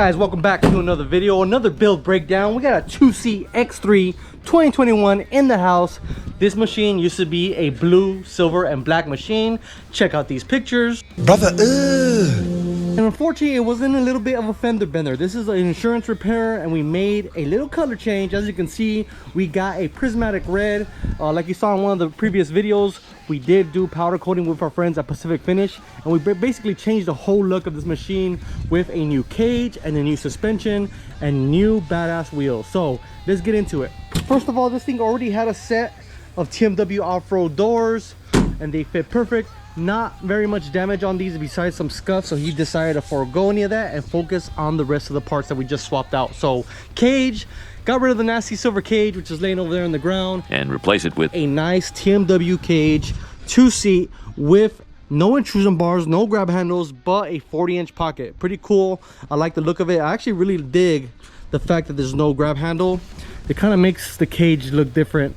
guys, welcome back to another video, another build breakdown. We got a 2C X3 2021 in the house. This machine used to be a blue, silver, and black machine. Check out these pictures. Brother, And unfortunately, it wasn't a little bit of a fender bender. This is an insurance repair, and we made a little color change. As you can see, we got a prismatic red. Like you saw in one of the previous videos, we did do powder coating with our friends at Pacific Finish, and we basically changed the whole look of this machine with a new cage and a new suspension and new badass wheels. So let's get into it. First of all, this thing already had a set of TMW off-road doors, and they fit perfect. Not very much damage on these besides some scuffs, so he decided to forego any of that and focus on the rest of the parts that we just swapped out. So cage, got rid of the nasty silver cage which is laying over there on the ground, and replace it with a nice TMW cage, 2-seat with no intrusion bars, no grab handles, but a 40-inch pocket. Pretty cool. I like the look of it. I actually really dig the fact that there's no grab handle. It kind of makes the cage look different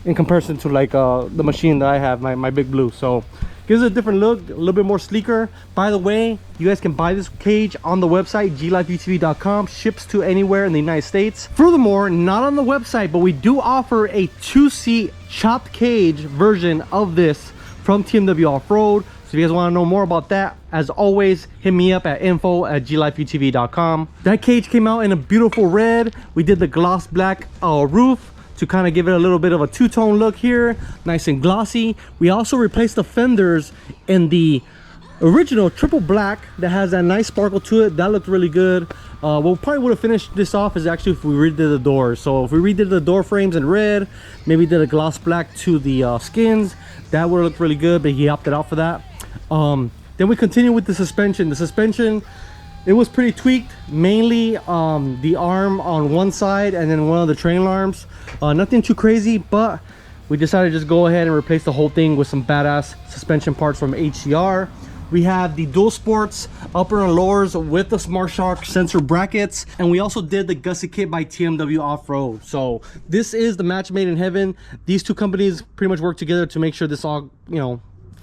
in comparison to like the machine that I have, my Big Blue. So gives it a different look, a little bit more sleeker. By the way, you guys can buy this cage on the website glifeutv.com. Ships to anywhere in the United States. Furthermore, not on the website, but we do offer a 2-seat chopped cage version of this from TMW Off-Road. So if you guys want to know more about that, as always, hit me up at info@glifeutv.com. That cage came out in a beautiful red. We did the gloss black roof to kind of give it a little bit of a two-tone look here, nice and glossy. We also replaced the fenders in the original triple black that has that nice sparkle to it. That looked really good. What probably would have finished this off is actually if we redid the doors. So if we redid the door frames in red, maybe did a gloss black to the skins, that would have looked really good, but he opted out for that. Then we continue with the suspension. The suspension, it was pretty tweaked, mainly the arm on one side and then one of the trail arms. Nothing too crazy, but we decided to just go ahead and replace the whole thing with some badass suspension parts from HCR. We have the dual sports upper and lowers with the SmartShox sensor brackets, and we also did the gusset kit by TMW Off-Road. So this is the match made in heaven. These two companies pretty much work together to make sure this all, you know,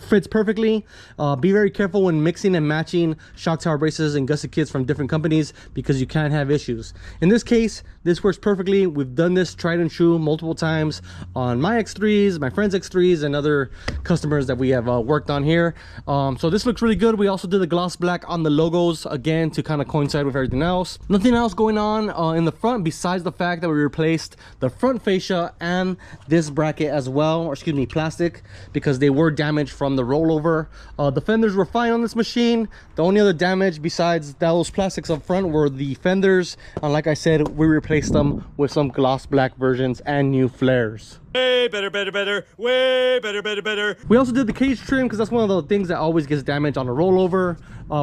fits perfectly. Be very careful when mixing and matching shock tower braces and gusset kits from different companies, because you can have issues. In this case, this works perfectly. We've done this tried and true multiple times on my X3s, my friends' X3s, and other customers that we have worked on here. So this looks really good. We also did the gloss black on the logos again to kind of coincide with everything else. Nothing else going on in the front besides the fact that we replaced the front fascia and this bracket as well, or excuse me, plastic, because they were damaged from the rollover. The fenders were fine on this machine. The only other damage besides those plastics up front were the fenders, and like I said, we replaced them with some gloss black versions and new flares. way better, way better. We also did the cage trim because that's one of the things that always gets damaged on a rollover.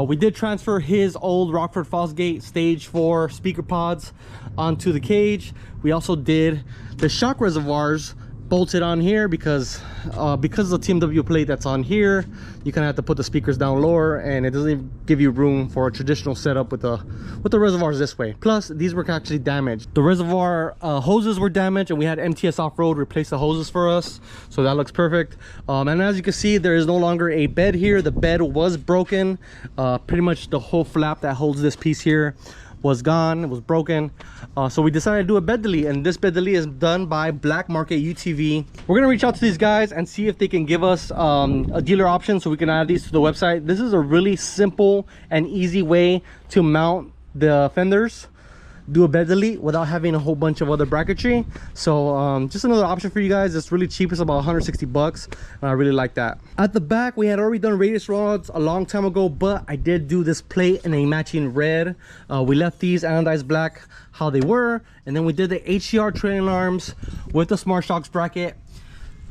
We did transfer his old Rockford Fosgate stage 4 speaker pods onto the cage. We also did the shock reservoirs bolted on here because of the TMW plate that's on here. You kind of have to put the speakers down lower, and it doesn't even give you room for a traditional setup with the reservoirs this way. Plus, these were actually damaged. The reservoir hoses were damaged, and we had MTS Off-Road replace the hoses for us, so that looks perfect. And as you can see, there is no longer a bed here. The bed was broken. Pretty much the whole flap that holds this piece here was gone. It was broken. So we decided to do a bed delete, and this bed delete is done by Black Market UTV. We're gonna reach out to these guys and see if they can give us a dealer option so we can add these to the website. This is a really simple and easy way to mount the fenders, do a bed delete without having a whole bunch of other bracketry. So just another option for you guys. It's really cheap. It's about 160 bucks, and I really like that. At the back, we had already done radius rods a long time ago, but I did do this plate in a matching red. We left these anodized black how they were, and then we did the HCR trailing arms with the SmartShox bracket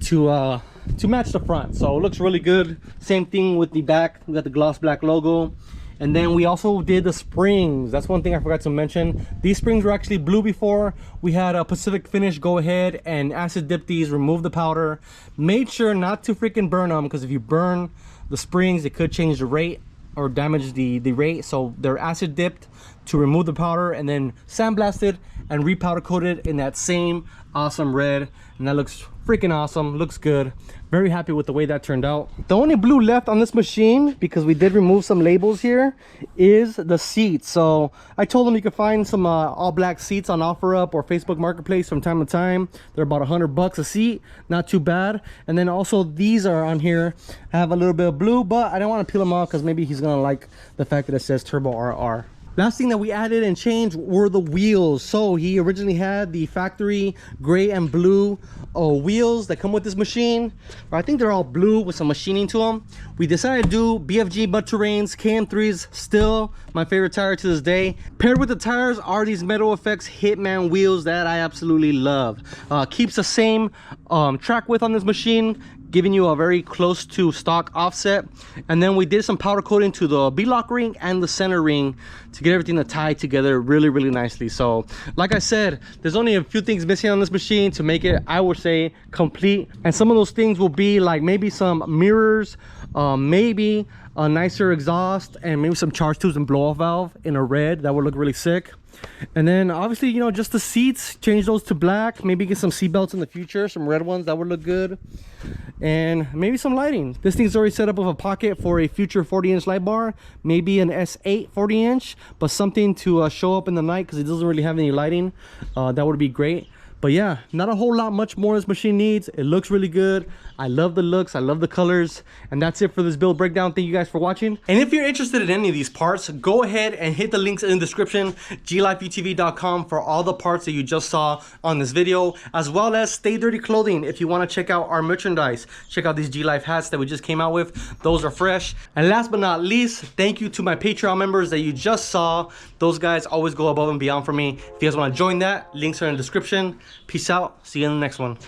to match the front. So it looks really good. Same thing with the back. We got the gloss black logo. And then we also did the springs. That's one thing I forgot to mention. These springs were actually blue before. We had a Pacific Finish go ahead and acid dip these, remove the powder. Made sure not to freaking burn them, because if you burn the springs, it could change the rate or damage the rate. So they're acid dipped. to remove the powder and then sandblasted and repowder coated in that same awesome red, and that looks freaking awesome. Looks good. Very happy with the way that turned out. The only blue left on this machine, because we did remove some labels here, is the seats. So I told them you could find some all black seats on OfferUp or Facebook Marketplace from time to time. They're about $100 a seat, not too bad. And then also these are on here. I have a little bit of blue, but I don't want to peel them off because maybe he's gonna like the fact that it says Turbo RR. Last thing that we added and changed were the wheels. So he originally had the factory gray and blue wheels that come with this machine. I think they're all blue with some machining to them. We decided to do BFG Mud Terrains, KM3s, still my favorite tire to this day. Paired with the tires are these Metal Effects Hitman wheels that I absolutely love. Keeps the same track width on this machine, giving you a very close to stock offset. And then we did some powder coating to the B-lock ring and the center ring to get everything to tie together really nicely. So like I said, there's only a few things missing on this machine to make it, I would say, complete. And some of those things will be like maybe some mirrors, maybe a nicer exhaust, and maybe some charge tubes and blow off valve in a red. That would look really sick. And then obviously, you know, just the seats, change those to black, maybe get some seat belts in the future, some red ones, that would look good. And maybe some lighting. This thing's already set up with a pocket for a future 40-inch light bar, maybe an S8 40-inch, but something to show up in the night because it doesn't really have any lighting. That would be great. But yeah, not a whole lot much more this machine needs. It looks really good. I love the looks, I love the colors. And that's it for this build breakdown. Thank you guys for watching. And if you're interested in any of these parts, go ahead and hit the links in the description, glifeutv.com, for all the parts that you just saw on this video, as well as Stay Dirty Clothing. If you want to check out our merchandise, check out these G-Life hats that we just came out with. Those are fresh. And last but not least, thank you to my Patreon members that you just saw. Those guys always go above and beyond for me. If you guys want to join that, links are in the description. Peace out. See you in the next one.